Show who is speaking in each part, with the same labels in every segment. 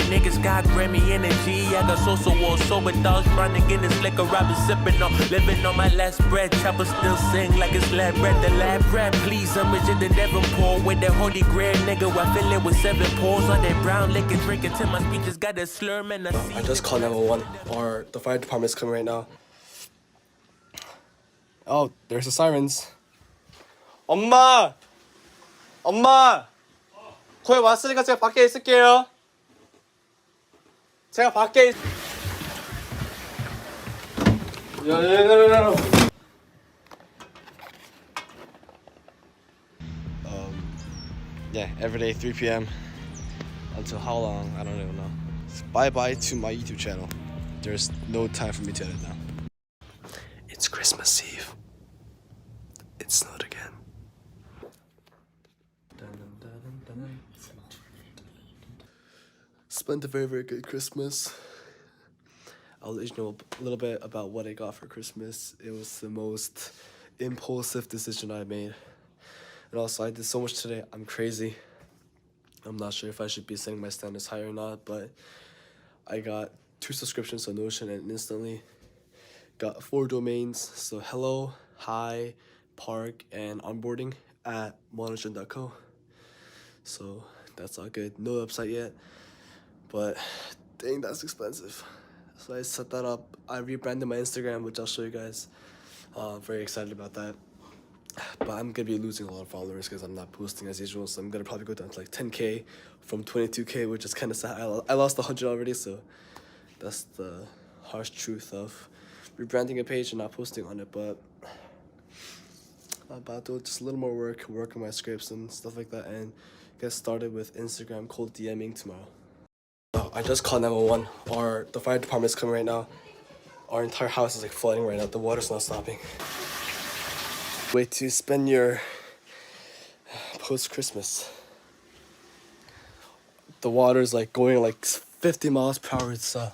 Speaker 1: niggas got Grammy energy. I got social war sober dogs running in this liquor I've been sipping on. Living on my last breath. Chopper still sing like it's lab bread. The lab rap, please. I'm richer than Devonport with that holy grail, nigga. I fill it with 7 pores on that brown liquor, drinking till my speeches got that slur, man.
Speaker 2: I just called 911, or the fire department's coming right now. Oh, there's the sirens. 엄마! 엄마! 거의 왔으니까 제가 밖에 있을게요. 제가 밖에 Yeah, every day 3 p.m. Until how long? I don't even know. Bye bye to my YouTube channel. There's no time for me to edit now. It's Christmas Eve. It snowed again. Spent a very, very good Christmas. I'll let you know a little bit about what I got for Christmas. It was the most impulsive decision I made. And also, I did so much today. I'm crazy. I'm not sure if I should be setting my standards high or not, but I got 2 subscriptions to Notion and instantly got 4 domains. So hello, hi, park, and onboarding at monogen.co. So that's all good. No website yet, but dang, that's expensive. So I set that up. I rebranded my Instagram, which I'll show you guys. Very excited about that. But I'm gonna be losing a lot of followers because I'm not posting as usual. So I'm gonna probably go down to like 10K from 22K, which is kind of sad. I lost 100 already, so that's the harsh truth of rebranding a page and not posting on it. But I'm about to do just a little more work on my scripts and stuff like that, and get started with Instagram cold DMing tomorrow. I just called 911. The fire department's coming right now. Our entire house is like flooding right now. The water's not stopping. Way to spend your post-Christmas. The water's like going like 50 miles per hour. It's the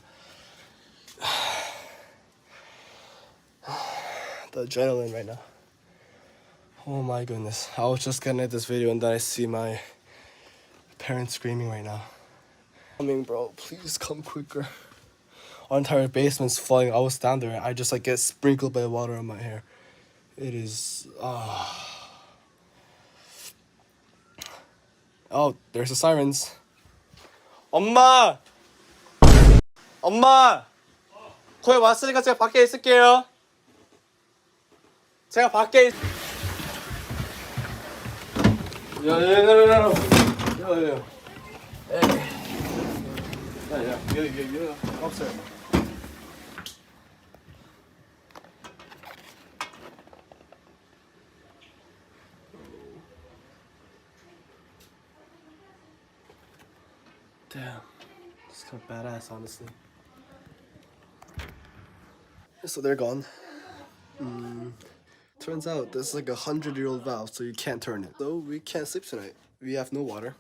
Speaker 2: adrenaline right now. Oh my goodness. I was just getting at this video and then I see my parents screaming right now. Coming, bro, please come quicker. Our entire basement's flooding. I was down there. I just like get sprinkled by water on my hair. It is Oh, there's the sirens. 엄마! 엄마! 거의 왔으니까 제가 밖에 있을게요. 제가 밖에 없어요. Damn, it's kind of badass, honestly. So they're gone. Turns out this is like 100-year-old valve, so you can't turn it. So we can't sleep tonight. We have no water.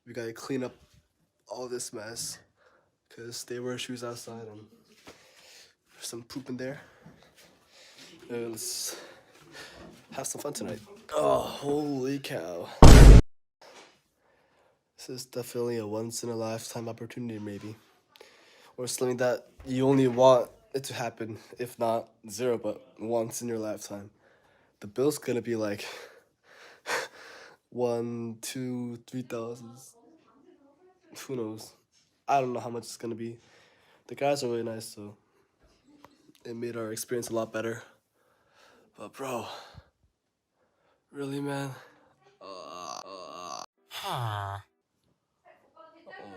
Speaker 2: We gotta clean up all this mess because they wear shoes outside and there's some poop in there. Let's have some fun tonight. Oh, holy cow. This is definitely a once-in-a-lifetime opportunity, maybe. Or something that you only want it to happen, if not 0, but once in your lifetime. The bill's gonna be like 1, 2, 3,000. Who knows? I don't know how much it's gonna be. The guys are really nice, so it made our experience a lot better. But bro, really, man? Oh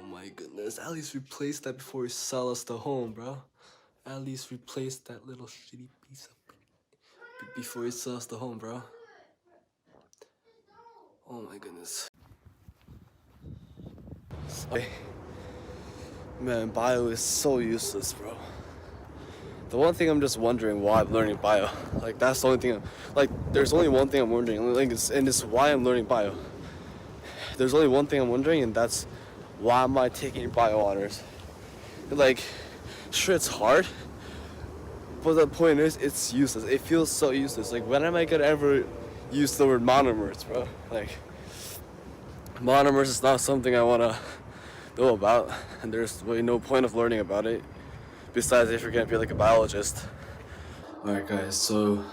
Speaker 2: my goodness, at least replace that before you sell us the home, bro. At least replace that little shitty piece of before you sell us the home, bro. Oh my goodness. Sorry. Man, bio is so useless, bro. The one thing I'm just wondering why I'm learning bio. Like, that's the only thing there's only one thing I'm wondering, and it's why I'm learning bio. There's only one thing I'm wondering, and that's why am I taking bio honors? Like, sure, it's hard, but the point is, it's useless. It feels so useless. Like, when am I gonna ever use the word monomers, bro? Like, monomers is not something I wanna know about, and there's really no point of learning about it besides if you're gonna be like a biologist. Alright guys, so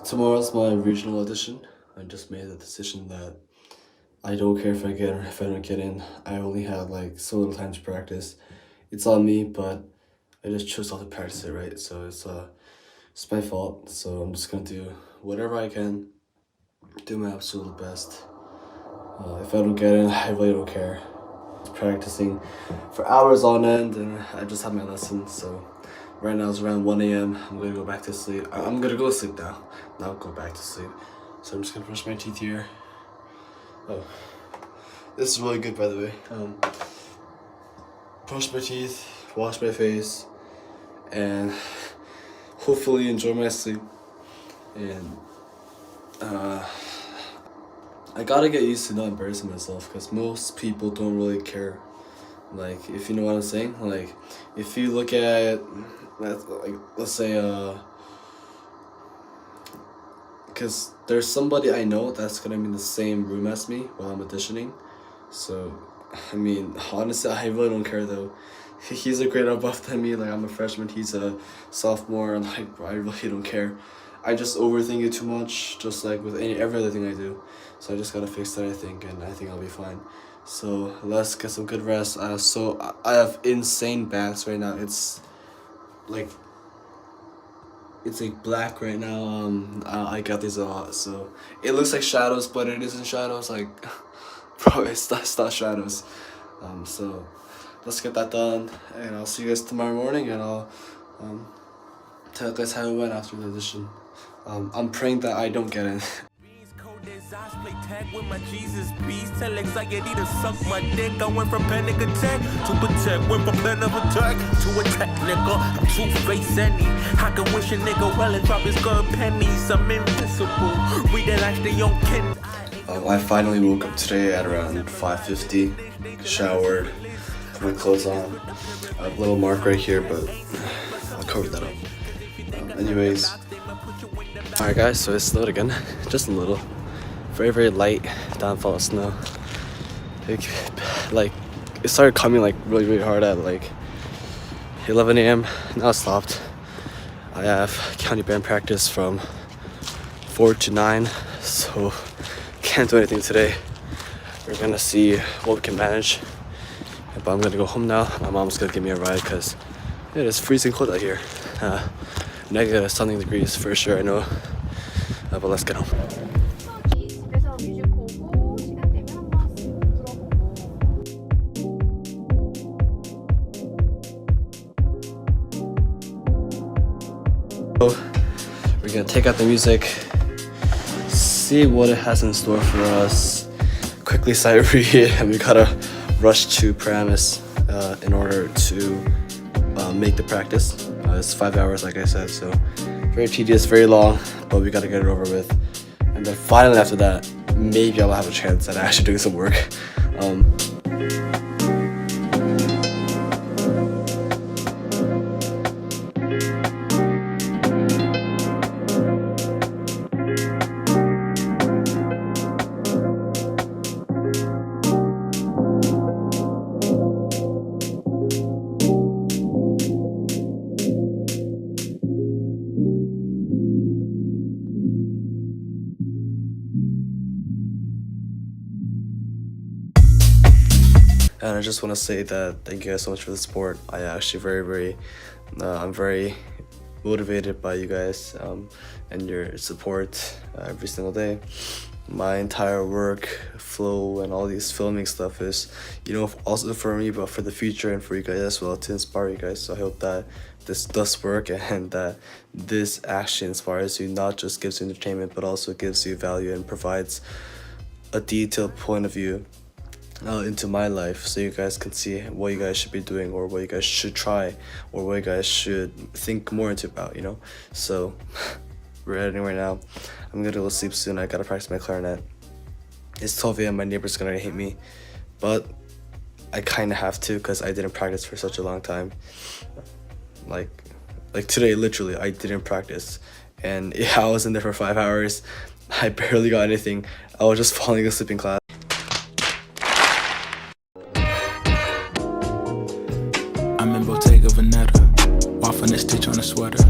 Speaker 2: tomorrow's my regional audition. I just made the decision that I don't care if I get or if I don't get in. I only had like so little time to practice. It's on me, but I just chose not to practice it, right? So it's my fault. So I'm just gonna do whatever I can, do my absolute best. If I don't get in, I really don't care. It's practicing for hours on end, and I just had my lesson. So right now it's around 1 a.m. I'm gonna go back to sleep. I'm gonna go to sleep now. Not go back to sleep. So I'm just gonna brush my teeth here. Oh, this is really good, by the way. Brush my teeth, wash my face, and hopefully enjoy my sleep. And I gotta get used to not embarrassing myself, because most people don't really care. Like, if you know what I'm saying. Like, if you look at, like, let's say, because there's somebody I know that's gonna be in the same room as me while I'm auditioning. So, I mean, honestly, I really don't care though. He's a grade above than me. Like, I'm a freshman, he's a sophomore, and like, I really don't care. I just overthink it too much, just like with every other thing I do. So I just gotta fix that, I think, and I think I'll be fine. So let's get some good rest. So I have insane bags right now. It's like black right now. I got these a lot, so it looks like shadows, but it isn't shadows. Like, bro, it's not shadows. So let's get that done, and I'll see you guys tomorrow morning, and I'll tell you guys how it went after the audition. I'm praying that I don't get in.
Speaker 1: I play tag with my Jesus beast. Tell anxiety to suck my dick. I went from panic attack to protect. Went from plan of attack to attack, nigga. I'm two-faced any. I can wish a nigga well and drop his gun pennies. I'm invisible. We that actually on kin.
Speaker 2: I finally woke up today at around 5:50. Showered, put my clothes on. I have a little mark right here, but I'll cover that up. Anyways. Alright guys, so it snowed again. Just a little. Very, very light downfall of snow. Like, it started coming like really, really hard at like 11 a.m. Now it stopped. I have county band practice from 4 to 9, so can't do anything today. We're gonna see what we can manage. But I'm gonna go home now. My mom's gonna give me a ride because it is freezing cold out here. Negative something degrees for sure, I know. But let's get home. We're gonna take out the music, see what it has in store for us, quickly sight read it, and we gotta rush to Paramus in order to make the practice. It's 5 hours, like I said, so very tedious, very long, but we gotta get it over with. And then finally after that, maybe I'll have a chance at actually doing some work. And I just want to say that thank you guys so much for the support. I actually I'm very motivated by you guys and your support every single day. My entire work flow and all these filming stuff is, also for me, but for the future and for you guys as well, to inspire you guys. So I hope that this does work and that this actually inspires you, not just gives you entertainment, but also gives you value and provides a detailed point of view into my life, so you guys can see what you guys should be doing, or what you guys should try, or what you guys should think more into about, So we're editing right now. I'm gonna go sleep soon. I gotta practice my clarinet. It's 12 a.m. My neighbor's gonna hate me, but I kind of have to, because I didn't practice for such a long time. Like today, literally, I didn't practice, and I was in there for 5 hours. I barely got anything. I was just falling asleep in class.
Speaker 3: I'm in Bottega Veneta. Off on a stitch on a sweater.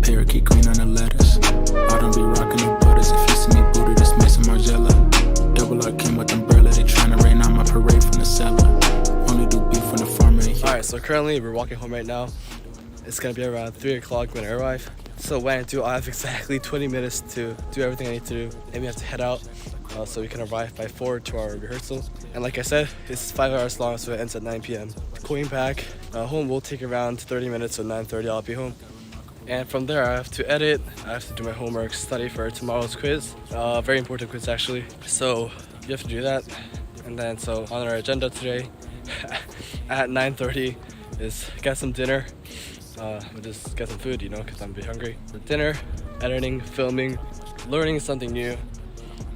Speaker 3: Parakeet green on the letters. I don't be rocking the butters. If you see me booted, it's Mason Margiela. Double R came with umbrella. They tryna rain on my parade from the cellar. Only do beef from the farmer.
Speaker 2: Alright, so currently we're walking home right now. It's gonna be around 3 o'clock when I arrive. So when I do, I have exactly 20 minutes to do everything I need to do. And we have to head out so we can arrive by 4 to our rehearsal. And like I said, it's 5 hours long, so it ends at 9 p.m. Going back home will take around 30 minutes, so 9:30 I'll be home. And from there I have to edit, I have to do my homework, study for tomorrow's quiz. Very important quiz actually. So you have to do that. And then so on our agenda today at 9:30 is get some dinner. We'll just get some food, you know, because I'm a bit hungry. For dinner, editing, filming, learning something new,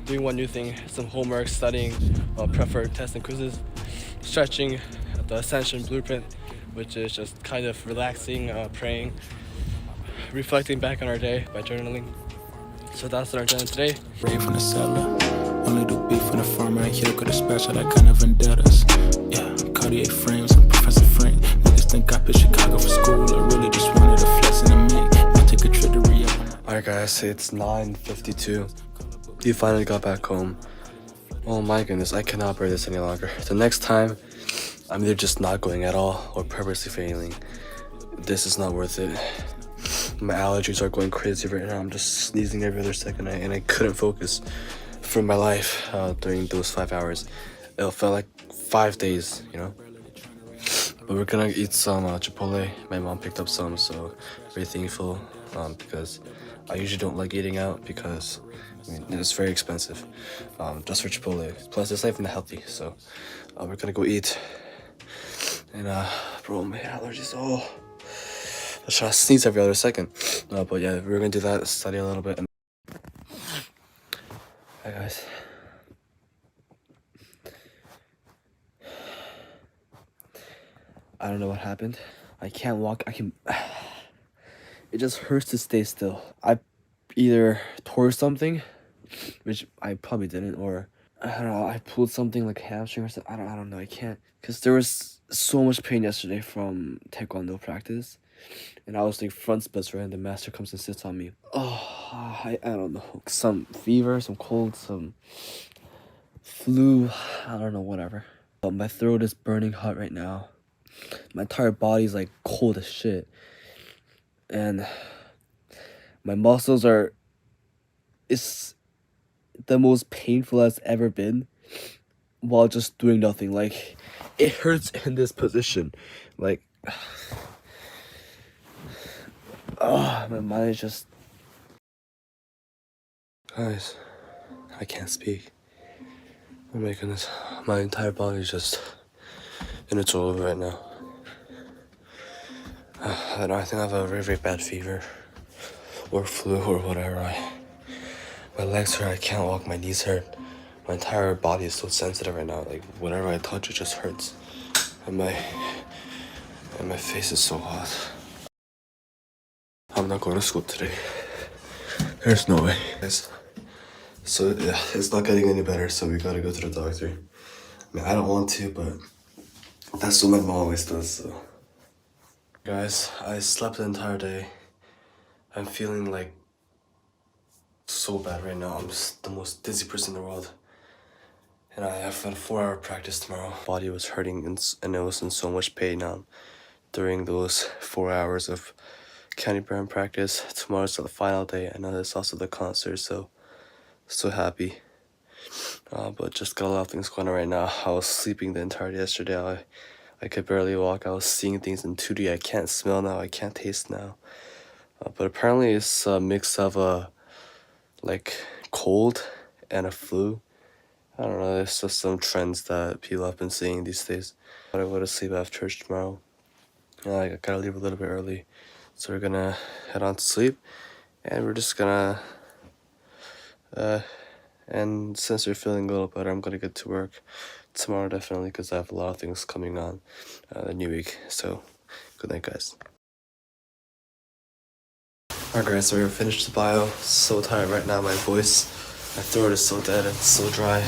Speaker 2: doing one new thing, some homework, studying, prep for tests and quizzes, stretching, the Ascension Blueprint, which is just kind of relaxing, praying, reflecting back on our day by journaling. So that's our agenda today.
Speaker 3: Rain from the cellar. Only do beef from the farmer. And here could special that kind of vendettas. Yeah, Cartier frames and Professor Frank. Niggas think I picked Chicago for school. I really just wanted a flex in a make. I take a trip to re-up.
Speaker 2: Alright guys, it's 9:52. We finally got back home. Oh my goodness, I cannot bear this any longer. The next time, I'm either just not going at all or purposely failing. This is not worth it. My allergies are going crazy right now. I'm just sneezing every other second and I couldn't focus for my life during those 5 hours. It felt like 5 days, you know? But we're gonna eat some Chipotle. My mom picked up some, so very thankful because I usually don't like eating out because I mean, it's very expensive just for Chipotle. Plus, it's not even healthy, so we're gonna go eat. And bro, my allergies, oh, I try to sneeze every other second. But yeah, we're gonna do that, study a little bit. Hi guys. I don't know what happened. I can't walk. It just hurts to stay still. I either tore something, which I probably didn't, or I don't know, I pulled something like a hamstring or something. I don't know, I can't. Because there was so much pain yesterday from Taekwondo practice. And I was doing front splits, right? And the master comes and sits on me. Oh, I don't know. Some fever, some cold, some flu. I don't know, whatever. But my throat is burning hot right now. My entire body's like cold as shit. And my muscles are... It's the most painful it's ever been while just doing nothing. Like, it hurts in this position. Like... Oh, my mind is just... Guys, I can't speak. Oh my goodness. My entire body is just in its all right now. I don't know, I think I have a very, very bad fever. Or flu or whatever. My legs hurt, I can't walk, my knees hurt. My entire body is so sensitive right now. Like, whatever I touch, it just hurts. And my face is so hot. I'm not going to school today. There's no way. So yeah, it's not getting any better, so we gotta go to the doctor. I mean, I don't want to, but that's what my mom always does, so. Guys, I slept the entire day. I'm feeling like so bad right now. I'm just the most dizzy person in the world. And I have a 4-hour practice tomorrow. Body was hurting and it was in so much pain during those 4 hours of county band practice. Tomorrow's the final day. I know it's also the concert, so happy. But just got a lot of things going on right now. I was sleeping the entire day yesterday. I could barely walk. I was seeing things in 2D. I can't smell now. I can't taste now. But apparently it's a mix of like cold and a flu. I don't know. There's just some trends that people have been seeing these days. But I go to sleep after church tomorrow. I gotta leave a little bit early. So we're gonna head on to sleep. And we're just gonna... and since you're feeling a little better, I'm gonna get to work tomorrow definitely because I have a lot of things coming on the new week. So good night, guys. Alright guys, so we're finished the bio. So tired right now, my throat is so dead and so dry.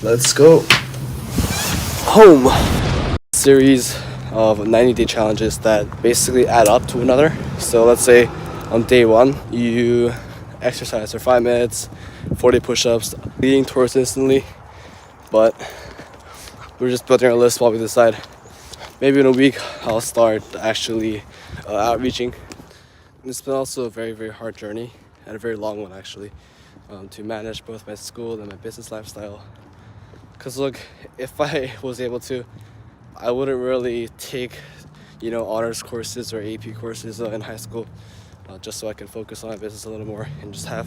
Speaker 2: Let's go home. Series of 90-day challenges that basically add up to another. So let's say on day 1, you exercise for 5 minutes, 40 push-ups, leading towards instantly. But we're just building our list while we decide. Maybe in a week, I'll start actually outreaching. It's been also a very, very hard journey, and a very long one actually, to manage both my school and my business lifestyle. Because look, if I was able to, I wouldn't really take, honors courses or AP courses in high school, just so I can focus on my business a little more and just have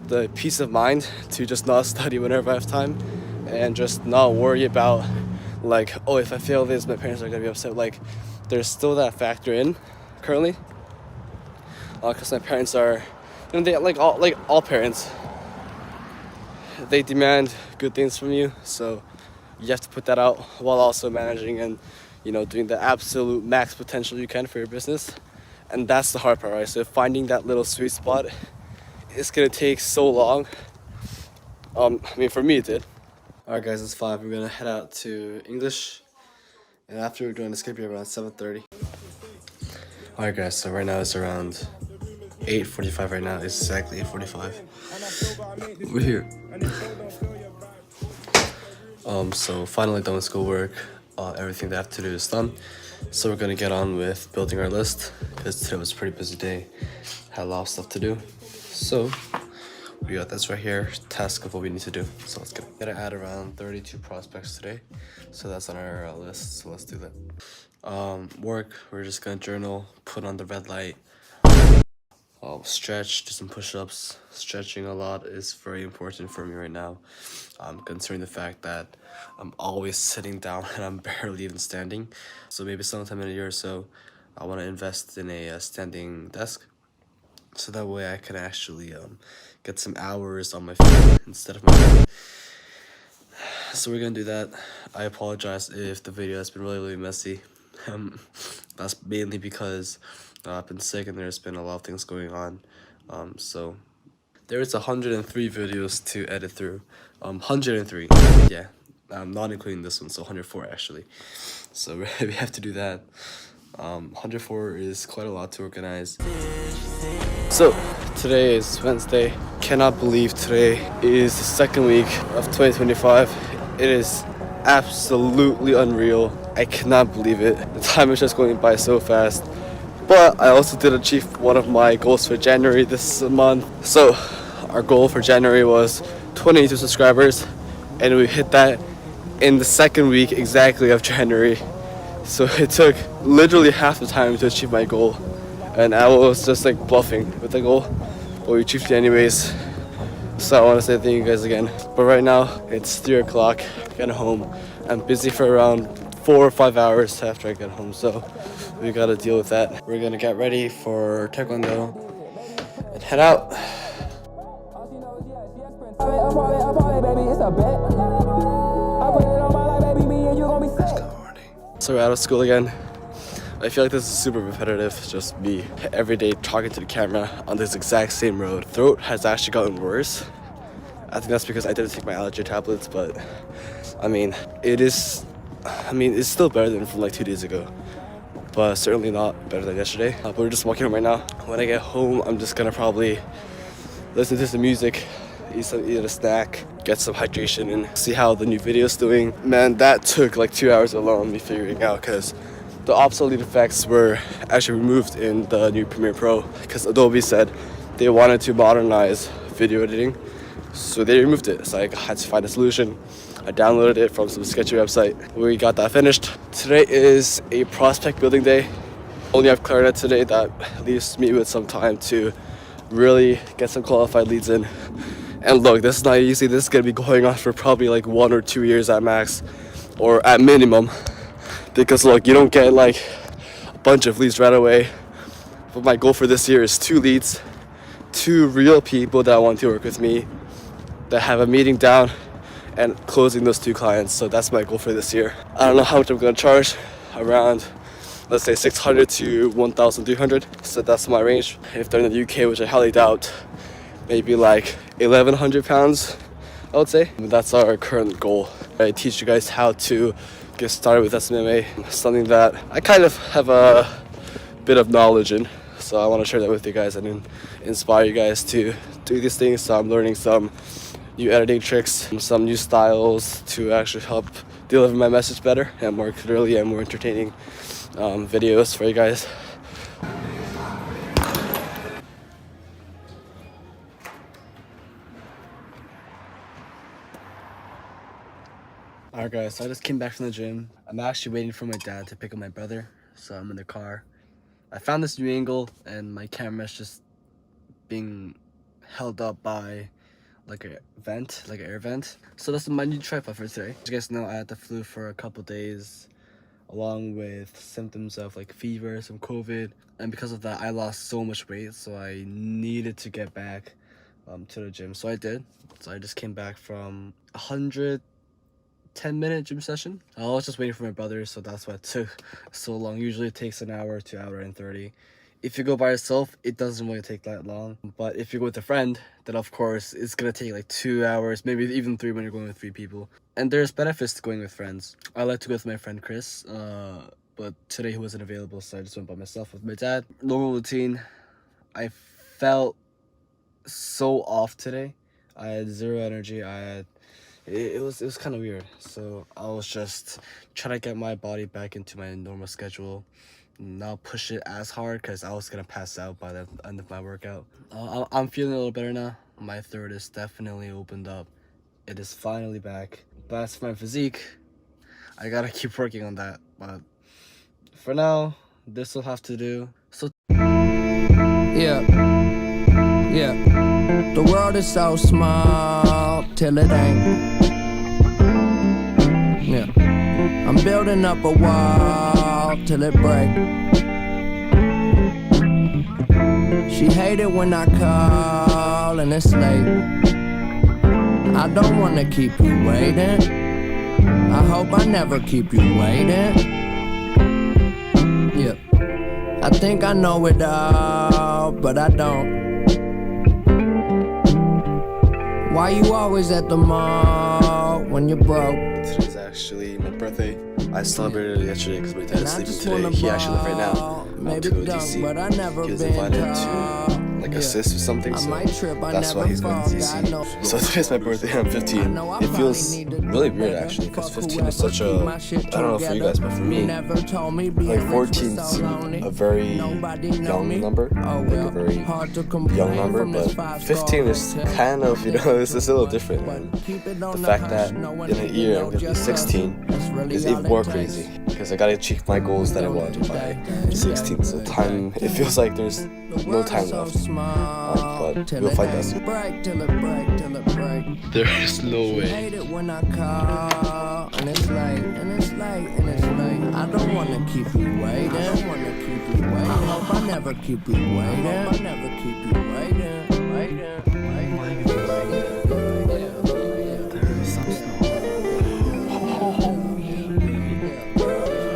Speaker 2: the peace of mind to just not study whenever I have time, and just not worry about like, oh, if I fail this, my parents are gonna be upset. Like, there's still that factor in currently, because my parents are, they like all parents, they demand good things from you, so you have to put that out while also managing and doing the absolute max potential you can for your business. And that's the hard part, right? So finding that little sweet spot is gonna take so long. For me it did. Alright guys, it's 5. We're gonna head out to English, and after we're doing, it's gonna be around 7:30. Alright guys, so right now it's around 8:45 right now. It's exactly 8:45. We're here. So finally done with schoolwork. Everything that I have to do is done. So we're gonna get on with building our list, because today was a pretty busy day. Had a lot of stuff to do. So we got this right here, task of what we need to do. So let's get it. Gotta add around 32 prospects today. So that's on our list, so let's do that. Work, we're just gonna journal, put on the red light. Stretch, do some push-ups. Stretching a lot is very important for me right now, considering the fact that I'm always sitting down and I'm barely even standing. So maybe sometime in a year or so, I want to invest in a standing desk, so that way I can actually get some hours on my feet instead of my bed. So we're gonna do that. I apologize if the video has been really, really messy. That's mainly because I've been sick and there's been a lot of things going on. So there is 103 videos to edit through. 103, yeah. Not including this one, so 104 actually. So we have to do that. 104 is quite a lot to organize. So today is Wednesday. Cannot believe today is the second week of 2025. It is absolutely unreal. I cannot believe it. The time is just going by so fast. But I also did achieve one of my goals for January this month. So our goal for January was 22 subscribers, and we hit that in the second week exactly of January. So it took literally half the time to achieve my goal, and I was just like bluffing with the goal, but we achieved it anyways. So I want to say thank you guys again. But right now it's 3 o'clock, getting home. I'm busy for around 4 or 5 hours after I get home, so we gotta deal with that. We're gonna get ready for Taekwondo and head out. So we're out of school again. I feel like this is super repetitive, just me every day talking to the camera on this exact same road. Throat has actually gotten worse. I think that's because I didn't take my allergy tablets, but it's still better than from like 2 days ago, but certainly not better than yesterday. But we're just walking home right now. When I get home, I'm just gonna probably listen to some music, eat a snack, get some hydration, and see how the new video's doing. Man, that took like 2 hours alone, me figuring out, because the obsolete effects were actually removed in the new Premiere Pro, because Adobe said they wanted to modernize video editing, so they removed it. So I had to find a solution. I downloaded it from some sketchy website. We got that finished. Today is a prospect building day. Only have clarinet today. That leaves me with some time to really get some qualified leads in. And look, this is not easy. This is gonna be going on for probably like 1 or 2 years at max, or at minimum. Because look, you don't get like a bunch of leads right away. But my goal for this year is 2 leads, 2 real people that want to work with me, that have a meeting down, and closing those 2 clients. So that's my goal for this year. I don't know how much I'm gonna charge, around let's say 600 to 1,300. So that's my range. If they're in the UK, which I highly doubt, maybe like 1,100 pounds, I would say. That's our current goal. I teach you guys how to get started with SMA, something that I kind of have a bit of knowledge in. So I want to share that with you guys and inspire you guys to do these things. So I'm learning some new editing tricks, some new styles to actually help deliver my message better and more clearly and more entertaining videos for you guys. Alright guys, so I just came back from the gym. I'm actually waiting for my dad to pick up my brother, so I'm in the car. I found this new angle and my camera's just being held up by like a vent, like an air vent. So that's my new tripod for today. As you guys know, I had the flu for a couple days along with symptoms of like fever, some COVID, and because of that I lost so much weight, so I needed to get back to the gym. So I did. So I just came back from 10-minute gym session. I was just waiting for my brother, so that's why it took so long. Usually it takes an hour to hour and 30. If you go by yourself, it doesn't really take that long. But if you go with a friend, then of course it's gonna take like 2 hours, maybe even 3 when you're going with 3 people. And there's benefits to going with friends. I like to go with my friend Chris, but today he wasn't available, so I just went by myself with my dad. Normal routine. I felt so off today. I had zero energy. It was kind of weird. So I was just trying to get my body back into my normal schedule, not push it as hard because I was gonna pass out by the end of my workout. I'm feeling a little better now. My throat is definitely opened up. It is finally back. But as for my physique, I gotta keep working on that. But for now, this will have to do. So
Speaker 4: yeah. The world is so small till it ain't. Yeah. I'm building up a wall till it break. She hate it when I call and it's late. I don't wanna keep you waiting. I hope I never keep you waiting. Yeah. I think I know it all, but I don't. Why you always at the mall when you're broke?
Speaker 2: Today's actually my birthday. I celebrated it yesterday because my dad is sleeping today. He actually lives right now to DC. He was invited to like assist with something, so that's why he's going to DC. So today's my birthday. I'm 15. It feels really weird actually because 15 is such a, I don't know for you guys, but for me, like 14 seemed a very young number, like a very young number, but 15 is kind of, you know, it's a little different. And the fact that in a year I'm going to be 16 is even more crazy because I got to achieve my goals that I want by 16. So time, it feels like there's no time left, but we'll find out soon. There is no way.
Speaker 4: I don't wanna keep you waiting. I hope I never keep you waiting.
Speaker 2: There is some snow.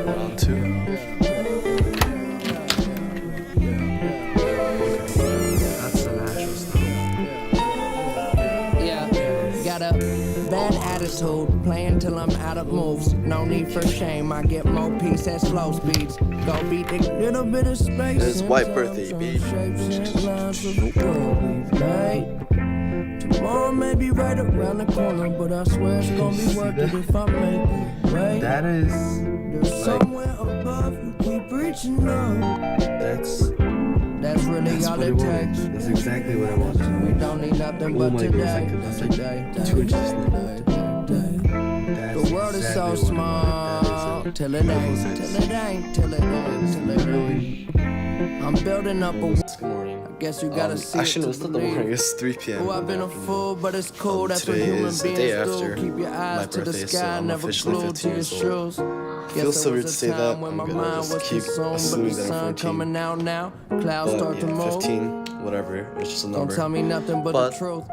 Speaker 2: Round 2. That's the natural snow.
Speaker 4: Yeah, got a bad attitude, playing till I'm out of moves. No need for shame, I get more peace at slow speeds. Go beat a little bit of space.
Speaker 2: It's white birthday, baby.
Speaker 4: Tomorrow may be right around the corner, but I swear it's gonna be worth it if I make it. Right?
Speaker 2: That is
Speaker 4: There's somewhere above you keep reaching up.
Speaker 2: That's
Speaker 4: really all
Speaker 2: what I
Speaker 4: it
Speaker 2: wanted.
Speaker 4: takes.
Speaker 2: That's exactly what I wanted.
Speaker 4: We don't need nothing
Speaker 2: Oh
Speaker 4: but
Speaker 2: my
Speaker 4: today.
Speaker 2: God, that's like 2 inches of snow.
Speaker 4: The world is so small till it ain't. I'm building up a.
Speaker 2: Good morning.
Speaker 4: I guess you gotta see
Speaker 2: Actually, no,
Speaker 4: it
Speaker 2: it's
Speaker 4: to
Speaker 2: not the morning.
Speaker 4: believe.
Speaker 2: It's 3 p.m.
Speaker 4: Oh, I've been a fool, but it's cool. That's what
Speaker 2: Today
Speaker 4: human
Speaker 2: is the
Speaker 4: beings
Speaker 2: day
Speaker 4: do.
Speaker 2: after
Speaker 4: Keep your
Speaker 2: my
Speaker 4: eyes to the
Speaker 2: birthday, so
Speaker 4: sky,
Speaker 2: I'm
Speaker 4: never
Speaker 2: officially
Speaker 4: glued to
Speaker 2: 15
Speaker 4: your
Speaker 2: years old.
Speaker 4: shoes.
Speaker 2: Feels so weird to say that.
Speaker 4: When
Speaker 2: I'm
Speaker 4: my
Speaker 2: gonna
Speaker 4: mind
Speaker 2: just
Speaker 4: was
Speaker 2: keep
Speaker 4: consumed, but
Speaker 2: assuming
Speaker 4: the
Speaker 2: that
Speaker 4: sun
Speaker 2: I'm 14.
Speaker 4: coming out now. Clouds
Speaker 2: But
Speaker 4: start to
Speaker 2: yeah,
Speaker 4: move.
Speaker 2: 15, whatever. It's just a
Speaker 4: Don't
Speaker 2: number.
Speaker 4: tell me nothing but the truth.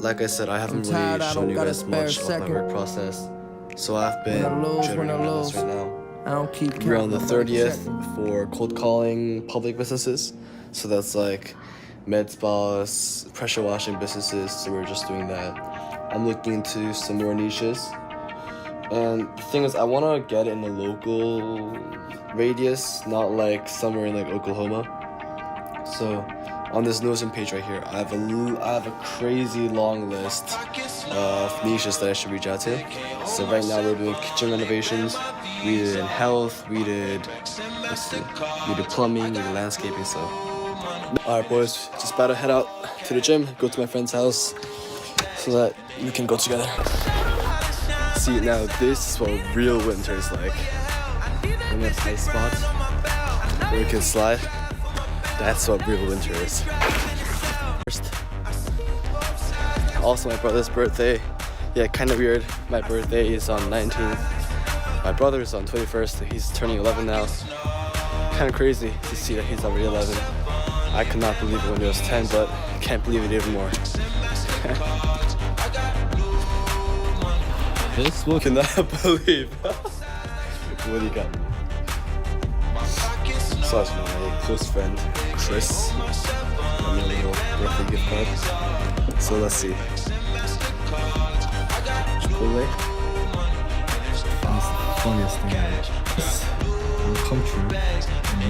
Speaker 2: Like I said, I haven't
Speaker 4: tired, I
Speaker 2: really
Speaker 4: don't
Speaker 2: shown you
Speaker 4: got a
Speaker 2: guys
Speaker 4: spare
Speaker 2: much of my
Speaker 4: second.
Speaker 2: work process. So I've been
Speaker 4: When I lose,
Speaker 2: generating my list right now.
Speaker 4: I don't keep
Speaker 2: We're on the
Speaker 4: counting,
Speaker 2: 30th for cold calling public businesses. So that's like med spas, pressure washing businesses. So we're just doing that. I'm looking into some more niches. And the thing is, I want to get in a local radius, not like somewhere in like Oklahoma. So on this Notion page right here, I have a crazy long list of niches that I should reach out to. So right now we're doing kitchen renovations, we did health, we did plumbing, we did landscaping. So alright boys, just about to head out to the gym, go to my friend's house so that we can go together. See, now this is what real winter is like. When we have ice spots where we can slide, that's what real winter is. First, also my brother's birthday. Yeah, kind of weird. My birthday is on 19th. My brother is on 21st. He's turning 11 now. Kind of crazy to see that he's already 11. I could not believe it when he was 10, but can't believe it even more. This one cannot believe. What do you got? So that's my close friend Chris. I'm a little birthday gift card. So let's see. Chipotle.
Speaker 5: That's the funniest thing ever. This will come true.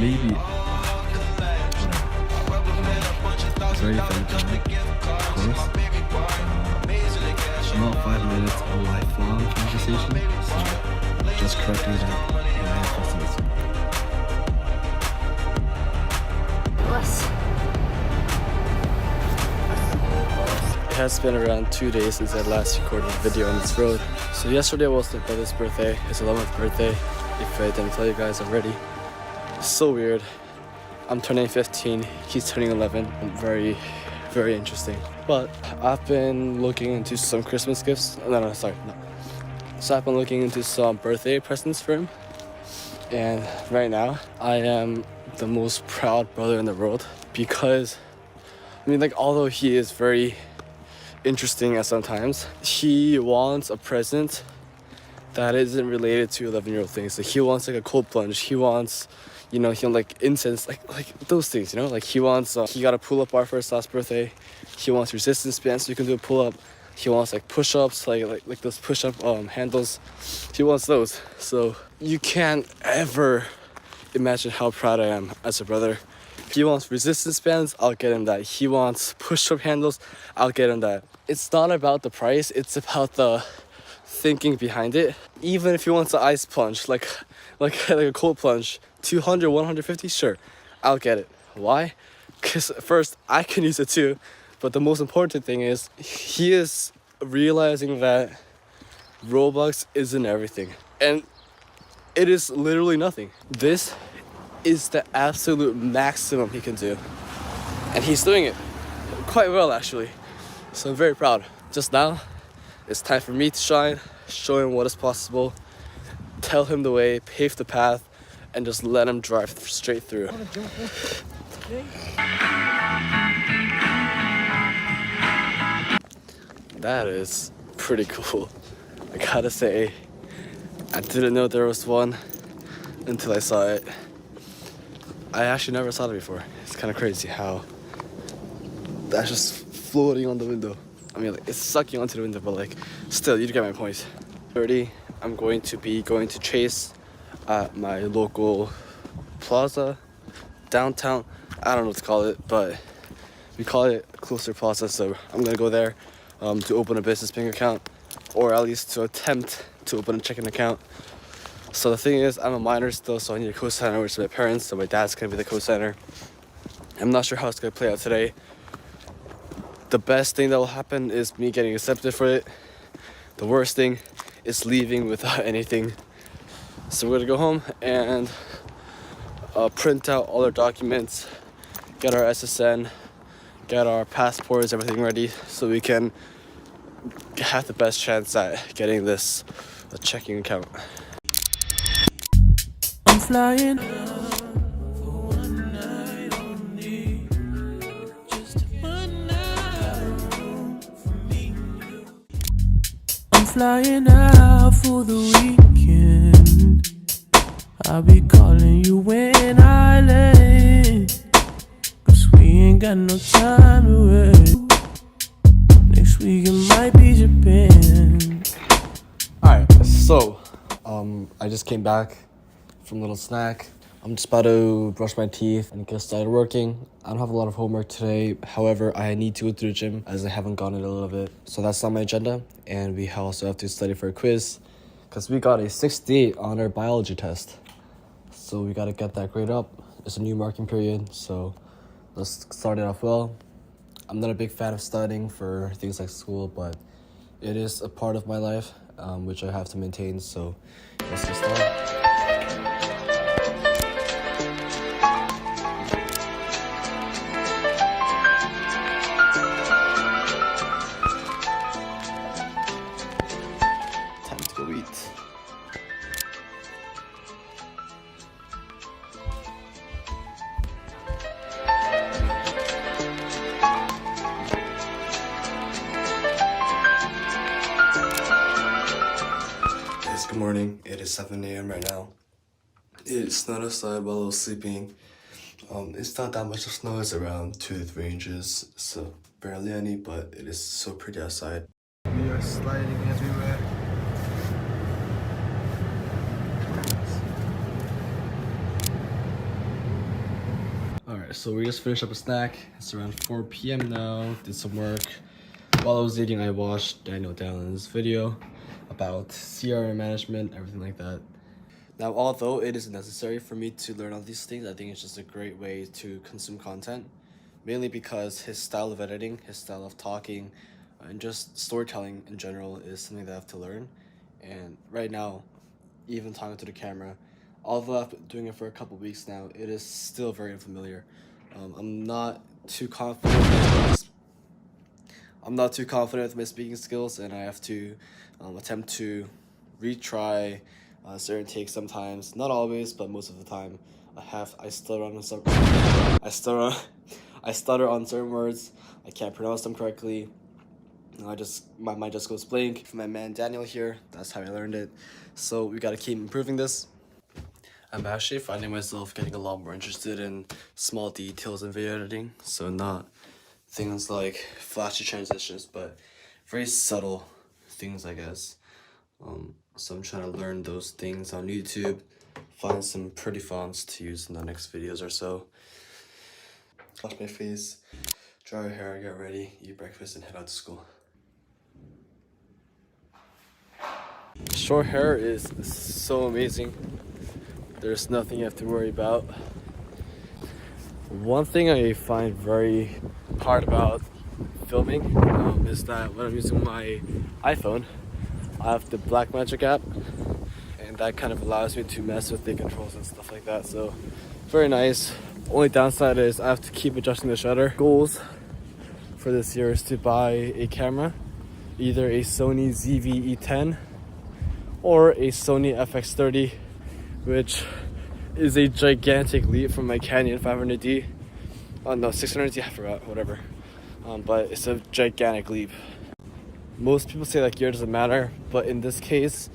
Speaker 5: Maybe. It's very funny, of course. Not 5 minutes, a lifelong conversation. So just correcting that.
Speaker 2: It has been around 2 days since I last recorded a video on this road. So yesterday was my brother's birthday, his 11th birthday, if I didn't tell you guys already. So weird. I'm turning 15, he's turning 11. Very, very interesting. But I've been looking into some Christmas gifts. No. So I've been looking into some birthday presents for him. And right now, I am the most proud brother in the world because, I mean, like, although he is very interesting at sometimes, he wants a present that isn't related to 11-year-old things. Like, he wants like a cold plunge. He wants, you know, he wants like incense, like those things, you know. Like he wants, he got a pull-up bar for his last birthday. He wants resistance bands so you can do a pull-up. He wants like push-ups, like those push-up handles. He wants those. So you can't ever imagine how proud I am as a brother. He wants resistance bands, I'll get him that. He wants push-up handles, I'll get him that. It's not about the price, it's about the thinking behind it. Even if he wants an ice plunge, like a cold plunge, 200, 150, sure, I'll get it. Why? Because first, I can use it too, but the most important thing is he is realizing that Robux isn't everything. And it is literally nothing. This is the absolute maximum he can do. And he's doing it quite well, actually. So I'm very proud. Just now, it's time for me to shine, show him what is possible, tell him the way, pave the path, and just let him drive straight through. That is pretty cool. I gotta say, I didn't know there was one until I saw it. I actually never saw it before. It's kind of crazy how that's just floating on the window. I mean, like, it's sucking onto the window, but like, still, you get my point. 30, I'm going to be going to Chase at my local plaza, downtown. I don't know what to call it, but we call it Closer Plaza, so I'm gonna go there to open a business bank account, or at least to attempt to open a checking account. So the thing is, I'm a minor still, so I need a co-signer, which is my parents, so my dad's gonna be the co-signer. I'm not sure how it's gonna play out today. The best thing that will happen is me getting accepted for it. The worst thing is leaving without anything. So we're gonna go home and print out all our documents, get our SSN, get our passports, everything ready, so we can have the best chance at getting this a checking account.
Speaker 6: I'm flying. I'm flying out for the weekend. I'll be calling you when I land, 'cause we ain't got no time to wait. Next week it might be Japan.
Speaker 2: Alright, so So, I just came back from a little snack. I'm just about to brush my teeth and get started working. I don't have a lot of homework today. However, I need to go to the gym as I haven't gone in a little bit. So that's on my agenda. And we also have to study for a quiz because we got a 68 on our biology test. So we got to get that grade up. It's a new marking period, so let's start it off well. I'm not a big fan of studying for things like school, but it is a part of my life, which I have to maintain, so let's get started. Time to go eat. Good morning. It is 7 a.m. right now. It snowed outside while I was sleeping. It's not that much of snow. It's around 2 to 3 inches, so barely any, but it is so pretty outside. We are sliding everywhere. Alright, so we just finished up a snack. It's around 4 p.m. now. Did some work. While I was eating, I watched Daniel Dallon's video about CRM management, everything like that. Now, although it is necessary for me to learn all these things, I think it's just a great way to consume content, mainly because his style of editing, his style of talking, and just storytelling in general is something that I have to learn. And right now, even talking to the camera, although I've been doing it for a couple weeks now, it is still very unfamiliar. I'm not too confident with my speaking skills, and I have to attempt to retry certain takes sometimes. Not always, but most of the time. I stutter on certain words. I can't pronounce them correctly. My mind just goes blank. For my man Daniel here, that's how I learned it. So we gotta keep improving this. I'm actually finding myself getting a lot more interested in small details in video editing. So not things like flashy transitions, but very subtle things, I guess. So I'm trying to learn those things on YouTube, find some pretty fonts to use in the next videos or so. Wash my face, dry your hair, get ready, eat breakfast, and head out to school. Short hair is so amazing. There's nothing you have to worry about. One thing I find very hard about filming is that when I'm using my iPhone, I have the Blackmagic app, and that kind of allows me to mess with the controls and stuff like that, so very nice. Only downside is I have to keep adjusting the shutter. Goals for this year is to buy a camera, either a Sony ZV-E10 or a Sony FX30, which is a gigantic leap from my Canon 500D. Oh no, 600D, I forgot, whatever. But it's a gigantic leap. Most people say like year doesn't matter, but in this case,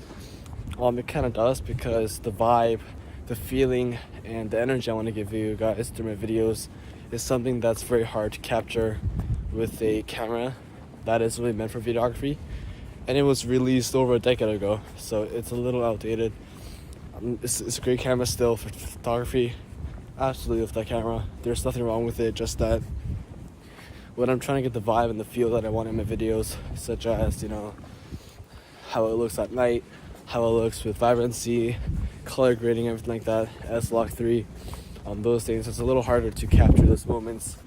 Speaker 2: it kind of does, because the vibe, the feeling, and the energy I want to give you guys through my videos is something that's very hard to capture with a camera that is really meant for videography. And it was released over a decade ago, so it's a little outdated. It's a great camera still for photography. Absolutely love that camera. There's nothing wrong with it, just that when I'm trying to get the vibe and the feel that I want in my videos, such as, how it looks at night, how it looks with vibrancy, color grading, everything like that, S-Log 3, those things, it's a little harder to capture those moments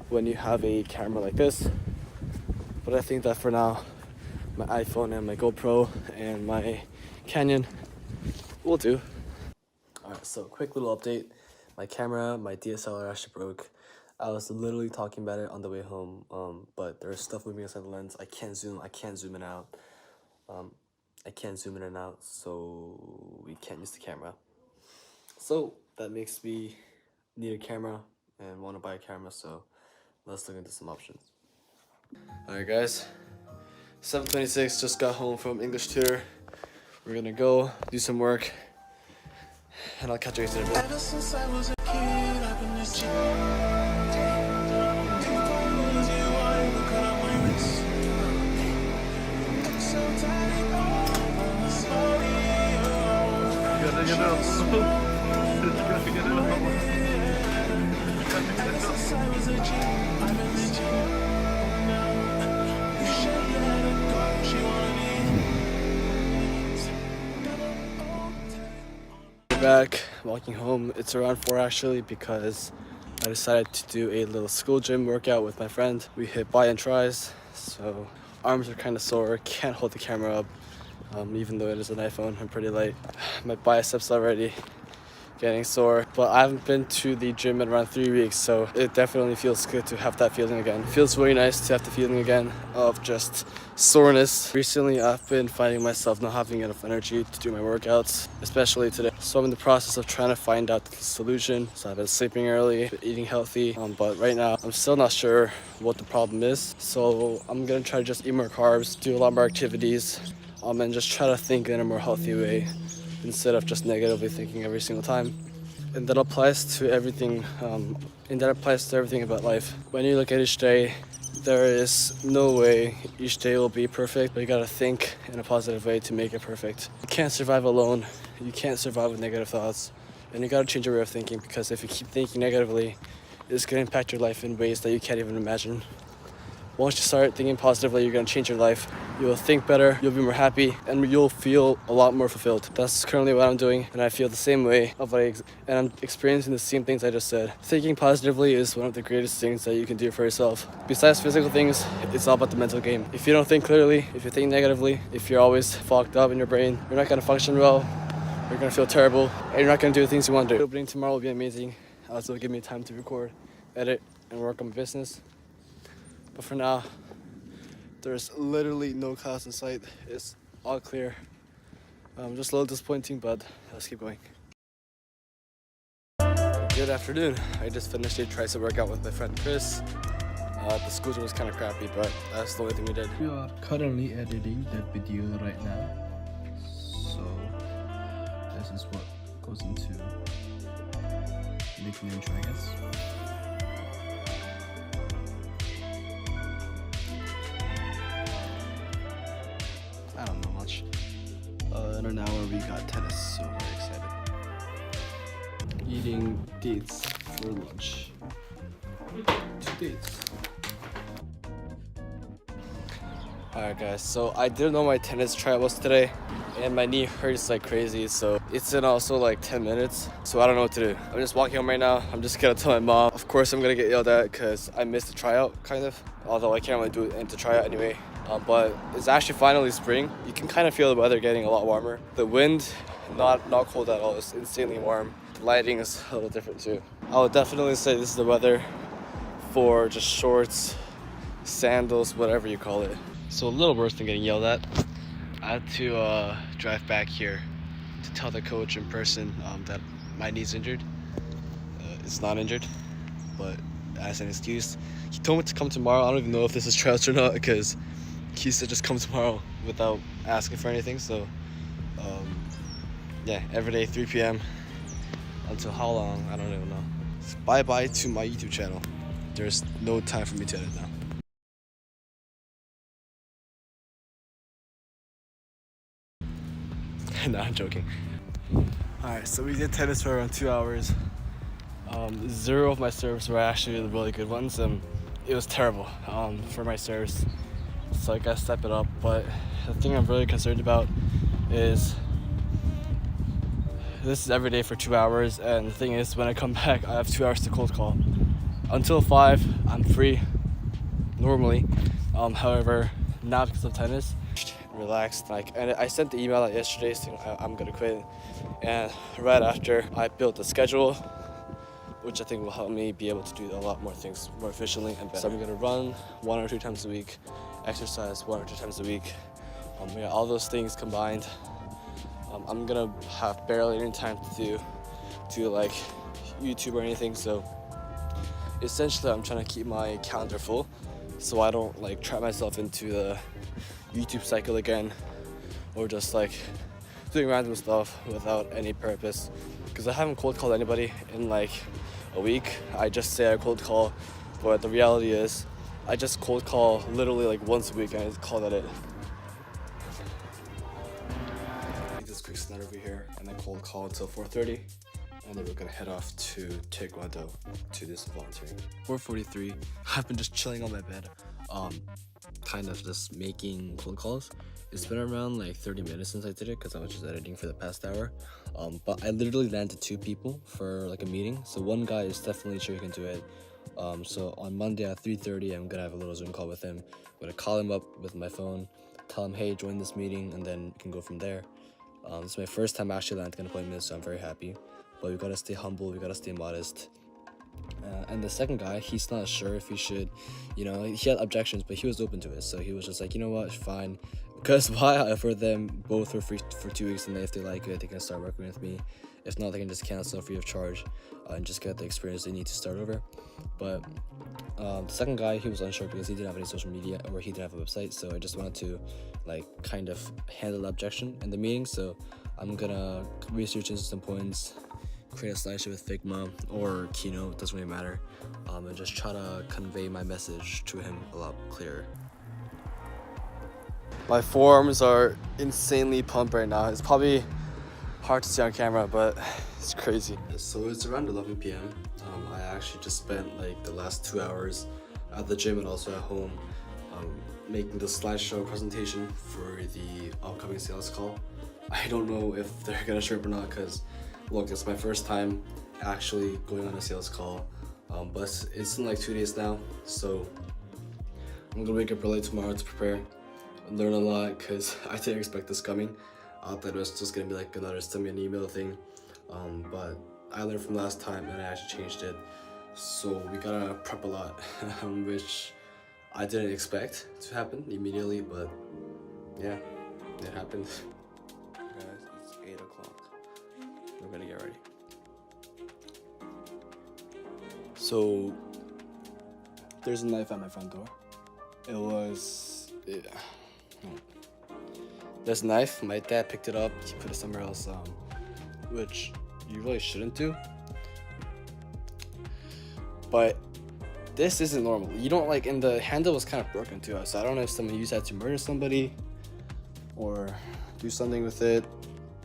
Speaker 2: when you have a camera like this. But I think that for now, my iPhone and my GoPro and my Canon will do. Alright, so quick little update. My camera, my DSLR actually broke. I was literally talking about it on the way home, but there's stuff moving inside the lens. I can't zoom in and out. So we can't use the camera. So that makes me need a camera and want to buy a camera, so let's look into some options. Alright guys, 7:26, just got home from English tutor. We're gonna go do some work, and I'll catch you guys in a bit.
Speaker 6: Ever since I was a kid, I've been this so tired of all the stories.
Speaker 2: Back walking home. It's around 4 actually, because I decided to do a little school gym workout with my friend. We hit bi and tries, so arms are kind of sore, can't hold the camera up, even though it is an iPhone. I'm pretty light. My biceps already getting sore, but I haven't been to the gym in around 3 weeks, so it definitely feels good to have that feeling again. It feels really nice to have the feeling again of just soreness. Recently I've been finding myself not having enough energy to do my workouts, especially today. So I'm in the process of trying to find out the solution. So I've been sleeping early, eating healthy, but right now I'm still not sure what the problem is. So I'm gonna try to just eat more carbs, do a lot more activities, and just try to think in a more healthy way, instead of just negatively thinking every single time. And that applies to everything. About life. When you look at each day, there is no way each day will be perfect, but you gotta think in a positive way to make it perfect. You can't survive alone. You can't survive with negative thoughts, and you gotta change your way of thinking, because if you keep thinking negatively, it's gonna impact your life in ways that you can't even imagine. Once you start thinking positively, you're gonna change your life. You will think better, you'll be more happy, and you'll feel a lot more fulfilled. That's currently what I'm doing, and I feel the same way and I'm experiencing the same things I just said. Thinking positively is one of the greatest things that you can do for yourself. Besides physical things, it's all about the mental game. If you don't think clearly, if you think negatively, if you're always fogged up in your brain, you're not gonna function well, you're gonna feel terrible, and you're not gonna do the things you want to do. Opening tomorrow will be amazing. Also give me time to record, edit, and work on my business. But for now, there's literally no clouds in sight. It's all clear. Just a little disappointing, but let's keep going. Good afternoon. I just finished a tricep workout with my friend Chris. The school gym was kind of crappy, but that's the only thing we did.
Speaker 5: We are currently editing the video right now, so this is what goes into making the intro, I guess. I don't know much. In an hour we got tennis, so very excited. Eating dates for lunch. 2 dates.
Speaker 2: Alright guys, so I didn't know my tennis tryout was today, and my knee hurts like crazy, so it's in also like 10 minutes, so I don't know what to do. I'm just walking home right now. I'm just gonna tell my mom. Of course I'm gonna get yelled at because I missed the tryout, kind of, although I can't really do it into tryout anyway. But it's actually finally spring. You can kind of feel the weather getting a lot warmer. The wind, not cold at all. It's insanely warm. The lighting is a little different too. I would definitely say this is the weather for just shorts, sandals, whatever you call it. So a little worse than getting yelled at. I had to drive back here to tell the coach in person that my knee's injured. It's not injured, but as an excuse. He told me to come tomorrow. I don't even know if this is tryouts or not, because he said just come tomorrow without asking for anything. So yeah, every day 3 p.m. until how long, I don't even know. Bye bye to my YouTube channel. There's no time for me to edit now. No, I'm joking. Alright, so we did tennis for around 2 hours. 0 of my serves were actually the really good ones, and it was terrible for my serves. So I gotta step it up. But the thing I'm really concerned about is this is every day for 2 hours, and the thing is, when I come back, I have 2 hours to cold call. Until 5, I'm free normally. However, now because of tennis, relaxed. And I sent the email out yesterday saying I'm gonna quit, and right after I built a schedule, which I think will help me be able to do a lot more things more efficiently and better. So I'm gonna run 1 or 2 times a week, exercise 1 or 2 times a week. Yeah, all those things combined, I'm gonna have barely any time to do like YouTube or anything. So essentially, I'm trying to keep my calendar full, so I don't like trap myself into the YouTube cycle again, or just like doing random stuff without any purpose. Because I haven't cold called anybody in like a week. I just say I cold call, but the reality is I just cold call literally like once a week, and I just call that it. Take this quick this night over here and then cold call until 4:30. And then we're gonna head off to Taekwondo to this volunteering. 4:43. I've been just chilling on my bed, kind of just making cold calls. It's been around like 30 minutes since I did it because I was just editing for the past hour. But I literally landed 2 people for like a meeting. So one guy is definitely sure he can do it. So on Monday at 3:30, I'm gonna have a little Zoom call with him. I'm gonna call him up with my phone, tell him, hey, join this meeting, and then we can go from there. This is my first time actually landing an appointment, so I'm very happy. But we gotta stay humble, we gotta stay modest. And the second guy, he's not sure if he should, he had objections, but he was open to it. So he was just like, you know what, fine. Because why offer them both for free for 2 weeks, and then if they like it, they can start working with me. If not, they can just cancel free of charge and just get the experience they need to start over. But the second guy, he was unsure because he didn't have any social media or he didn't have a website. So I just wanted to kind of handle the objection in the meeting. So I'm gonna research into some points, create a slideshow with Figma or Keynote, doesn't really matter, and just try to convey my message to him a lot clearer. My forearms are insanely pumped right now. It's probably hard to see on camera, but it's crazy. So it's around 11 p.m. I actually just spent the last 2 hours at the gym and also at home making the slideshow presentation for the upcoming sales call. I don't know if they're gonna show up or not because look, it's my first time actually going on a sales call, but it's in 2 days now, so I'm gonna wake up early tomorrow to prepare and learn a lot because I didn't expect this coming. I thought it was just gonna be another send me an email thing, but I learned from last time and I actually changed it, so we gotta prep a lot, which I didn't expect to happen immediately, but yeah, it happened. Guys, it's 8 o'clock. We're gonna get ready. So there's a knife at my front door. There's a knife. My dad picked it up. He put it somewhere else, which you really shouldn't do. But this isn't normal. You don't and the handle was kind of broken too. So I don't know if someone used that to murder somebody or do something with it.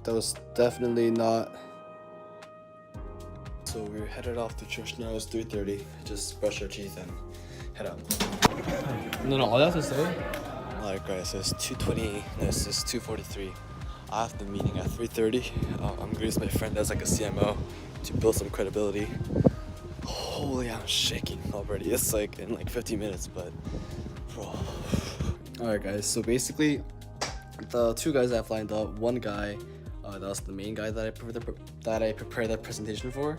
Speaker 2: That was definitely not. So we're headed off to church now. It's 3:30. Just brush our teeth and head out.
Speaker 5: No, all that to say?
Speaker 2: Alright guys, so it's 2:20. No, it's 2:43. I have the meeting at 3:30. I'm gonna use my friend as a CMO to build some credibility. Holy, I'm shaking already. It's in 15 minutes, but bro. Alright guys, so basically the 2 guys I've lined up, one guy, that was the main guy that I prepared that presentation for.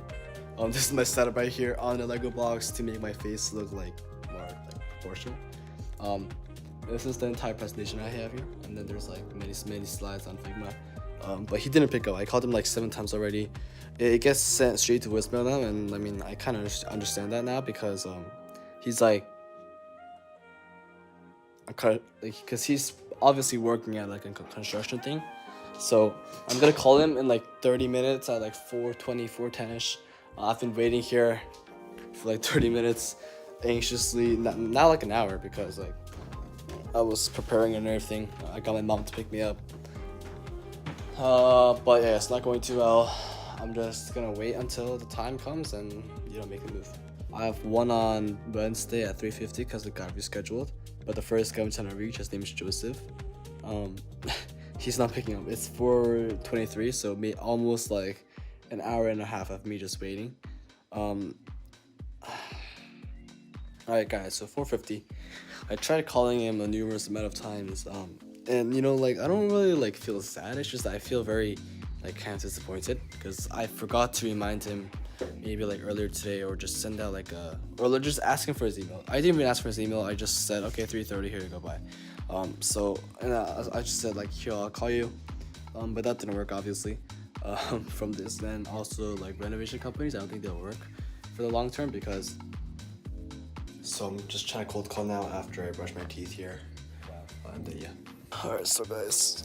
Speaker 2: This is my setup right here on the Lego blocks to make my face look more proportional. This is the entire presentation I have here, and then there's many slides on Figma. But he didn't pick up. I called him 7 times already. It gets sent straight to voicemail now, and I mean I kind of understand that now because he's because he's obviously working at a construction thing. So I'm gonna call him in 30 minutes at 4:20, 4:10ish. I've been waiting here for 30 minutes anxiously, not an hour because I was preparing and everything. I got my mom to pick me up. But yeah, it's not going too well. I'm just gonna wait until the time comes and make the move. I have one on Wednesday at 3:50 because it got rescheduled. But the first guy I'm trying to reach, his name is Joseph. He's not picking up. It's 4:23, so almost an hour and a half of me just waiting. Alright guys, so 4:50. I tried calling him a numerous amount of times. And I don't really feel sad. It's just that I feel very kind of disappointed because I forgot to remind him maybe earlier today, or just send out or just ask him for his email. I didn't even ask for his email. I just said, okay, 3:30, here you go, bye. And I just said here, I'll call you. But that didn't work obviously. From this, then also renovation companies, I don't think they'll work for the long term because. So I'm just trying to cold call now after I brush my teeth here. And yeah. Alright, so guys,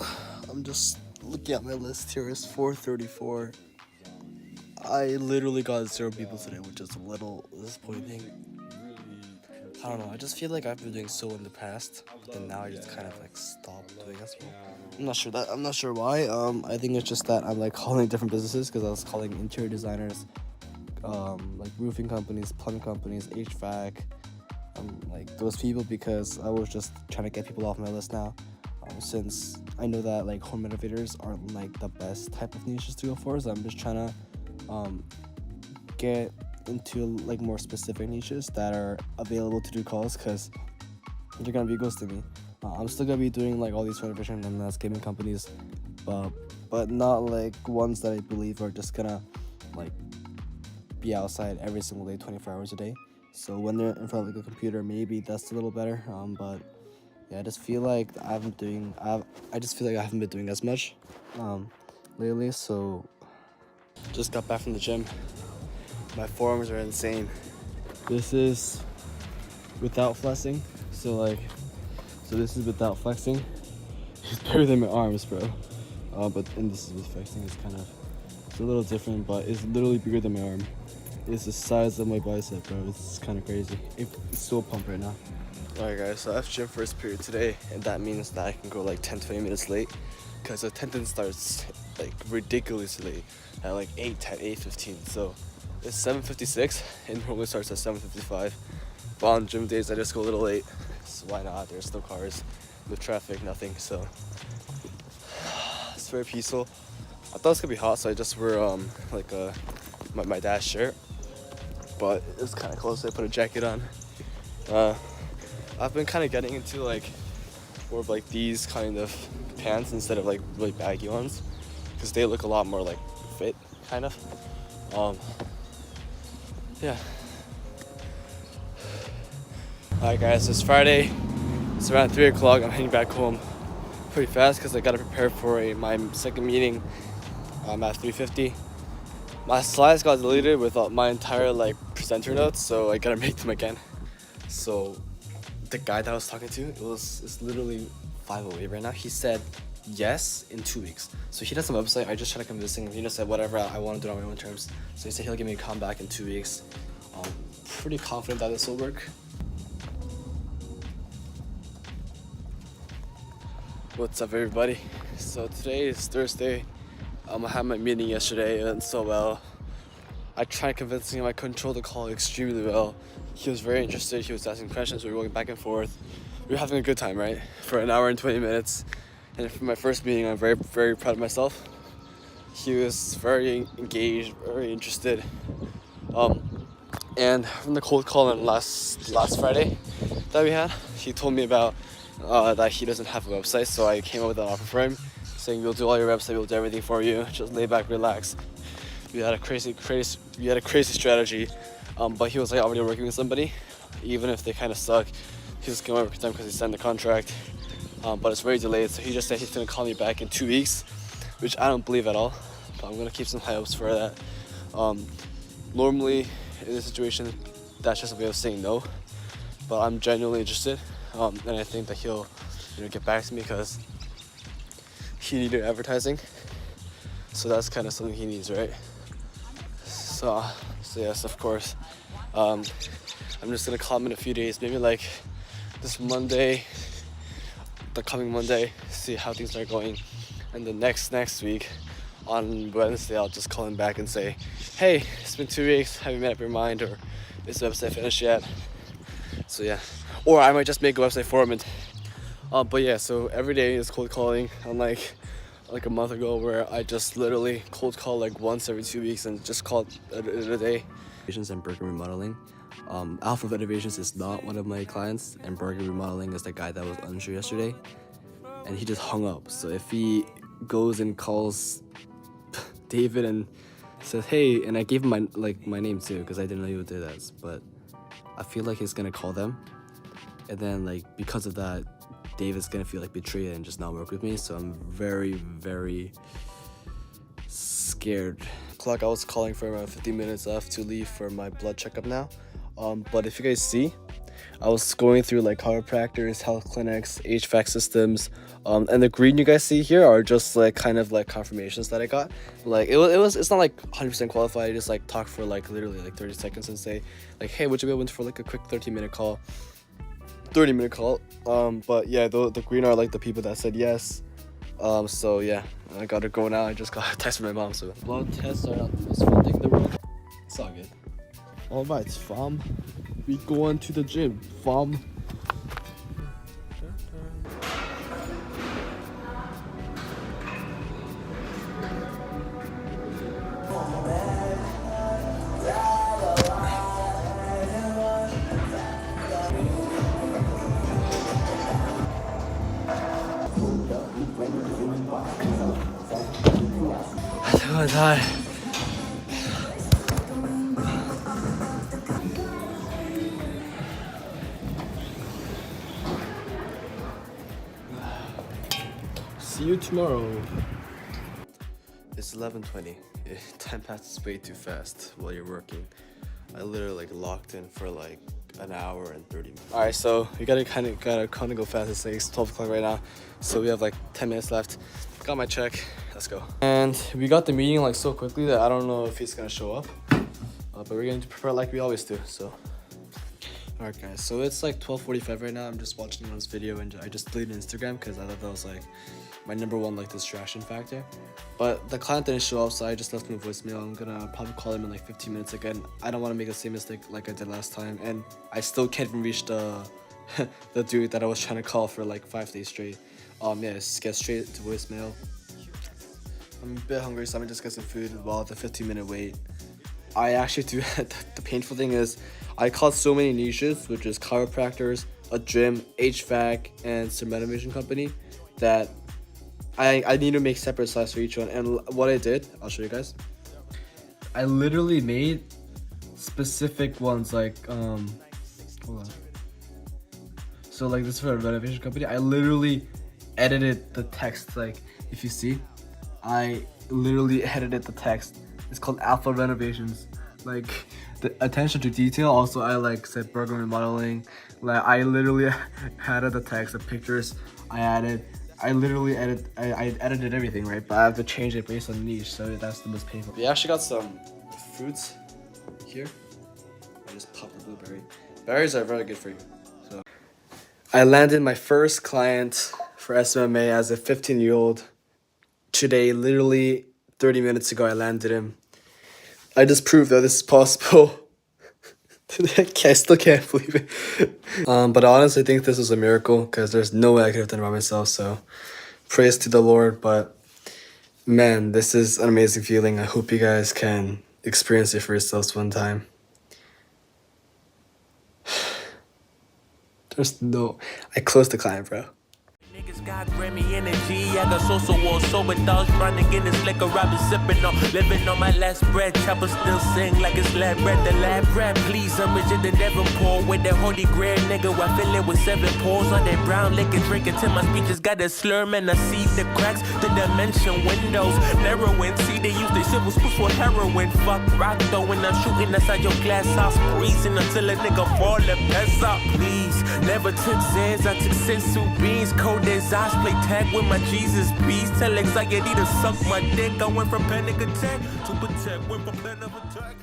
Speaker 2: I'm just looking at my list here. It's 4:34. I literally got 0 people today, which is a little disappointing. I don't know, I just feel like I've been doing so in the past, but then now I just kind of like stopped doing as well. I'm not sure why. I think it's just that I'm like calling different businesses, because I was calling interior designers, like roofing companies, plumbing companies, HVAC, like those people, because I was just trying to get people off my list now. Since I know that like home renovators aren't like the best type of niches to go for, so I'm just trying to get into like more specific niches that are available to do calls, because they're gonna be ghosting me. I'm still gonna be doing like all these renovation and landscaping companies, but not like ones that I believe are just gonna like be outside every single day, 24 hours a day. So when they're in front of like a computer, maybe that's a little better. But yeah, I just feel like I haven't been doing as much lately. So just got back from the gym. My forearms are insane. This is without flexing. So this is without flexing. It's bigger than my arms, bro. And this is with flexing. It's a little different, but it's literally bigger than my arm. It's the size of my bicep, bro. It's kind of crazy. It's so pumped right now. Alright guys, so I have gym first period today, and that means that I can go like 10-20 minutes late, because attendance starts like ridiculously late at like 8:10, 8:15. So it's 7:56 and normally starts at 7:55. But on gym days I just go a little late. So why not? There's no cars, no traffic, nothing. So it's very peaceful. I thought it was gonna be hot, so I just wear my dad's shirt. But it's kind of close, so I put a jacket on. I've been kind of getting into like more of like these kind of pants instead of like really baggy ones, because they look a lot more like fit, kind of. Yeah. Alright guys, it's Friday. It's around 3 o'clock. I'm heading back home pretty fast because I gotta prepare for my second meeting at 3:50. My slides got deleted with my entire like presenter notes, so I gotta make them again. So the guy that I was talking to, it's literally 5 away right now. He said yes in 2 weeks. So he does a website. I just tried to convince him. He just said whatever, I want to do it on my own terms. So he said he'll give me a comeback in 2 weeks. Pretty confident that this will work. What's up everybody? So today is Thursday. I had my meeting yesterday. It went so well. I tried convincing him I controlled the call extremely well. He was very interested. He was asking questions. We were going back and forth. We were having a good time, right? For an hour and 20 minutes. And for my first meeting, I'm very, very proud of myself. He was very engaged, very interested. And from the cold call on last Friday that we had, he told me about that he doesn't have a website. So I came up with an offer for him, saying we'll do all your website, we'll do everything for you. Just lay back, relax. We had a crazy strategy, but he was like already working with somebody. Even if they kind of suck, he was gonna work with them because he signed the contract. But it's very delayed, so he just said he's gonna call me back in 2 weeks, which I don't believe at all. But I'm gonna keep some high hopes for that. Normally, in this situation, that's just a way of saying no. But I'm genuinely interested, and I think that he'll, get back to me because he needed advertising. So that's kind of something he needs, right? So yes, of course. I'm just gonna call him in a few days, maybe like this Monday, the coming Monday, see how things are going. And the next week, on Wednesday, I'll just call him back and say, hey, it's been 2 weeks, have you made up your mind, or is the website finished yet? So yeah, or I might just make a website for him. But yeah, so every day is cold calling, unlike like a month ago where I just literally cold call like once every 2 weeks and just call it a day. And Burger Remodeling. Alpha Renovations is not one of my clients, and Burger Remodeling is the guy that was unsure yesterday, and he just hung up. So if he goes and calls David and says, hey, and I gave him my name too, because I didn't know he would do that, but I feel like he's gonna call them, and then because of that, David's gonna feel betrayed and just not work with me. So I'm very, very scared. I was calling for around 15 minutes left to leave for my blood checkup now. But if you guys see, I was going through like chiropractors, health clinics, HVAC systems, and the green you guys see here are just like kind of like confirmations that I got. Like it's not like 100% qualified. I just like talk for like literally like 30 seconds and say like, hey, would you be open for like a quick 30-minute call? But yeah, the green are like the people that said yes. So yeah, I gotta go now. I just got a text from my mom. So blood tests are not the most fun thing in the world. It's all good. All right, fam. We going to the gym, fam. I'm tired. See you tomorrow. It's 11:20. Time passes way too fast while you're working. I literally like locked in for like an hour and 30 minutes. All right, so we gotta kind of go fast. It's like 12 o'clock right now, so we have like 10 minutes left. Got my check. Let's go. And we got the meeting like so quickly that I don't know if he's gonna show up, but we're going to prepare like we always do. So, all right, guys. So it's like 12:45 right now. I'm just watching this video, and I just deleted Instagram because I thought that was like my #1 like distraction factor. But the client didn't show up, so I just left him a voicemail. I'm gonna probably call him in like 15 minutes again. I don't want to make the same mistake like I did last time, and I still can't even reach the the dude that I was trying to call for like 5 days straight. Yeah, just get straight to voicemail. I'm a bit hungry, so I'm just get some food while the 15-minute wait. I actually do. The painful thing is, I called so many niches, which is chiropractors, a gym, HVAC, and some renovation company, that I need to make separate slides for each one. And what I did, I'll show you guys. I literally made specific ones like hold on. So like this is for a renovation company. I literally edited the text. Like if you see, I literally edited the text. It's called Alpha Renovations. Like the attention to detail. Also, I like said burger remodeling. Like I literally added the text, the pictures. I edited everything, right? But I have to change it based on niche, so that's the most painful. We actually got some fruits here. I just popped the blueberry. Berries are very good for you. So I landed my first client for SMA as a 15-year-old. Today, literally 30 minutes ago, I landed him. I just proved that this is possible. I still can't believe it. But I honestly think this is a miracle because there's no way I could have done it by myself. So praise to the Lord. But man, this is an amazing feeling. I hope you guys can experience it for yourselves one time. I closed the client, bro.
Speaker 1: Niggas got Grammy energy. I got social war, sober dogs running in this liquor. I've been sipping on, living on my last breath. Chopper still sing like it's lab bread. The lab rap, please. I'm richer than Devonport with that holy grail, nigga. I fill it with 7 pores on that brown liquor. Drinking till my speeches got a slur, man. I see the cracks, the dimension windows. Narrowing, see they use the silver spoons for heroin. Fuck rock though when I'm shooting outside your glass house. Freezing until a nigga fall and pass out, please. Never took Zans, I took sensu beans. Cold as eyes, play tag with my Jesus beast. Tell anxiety to suck my dick. I went from panic attack to protect, went from plan of attack.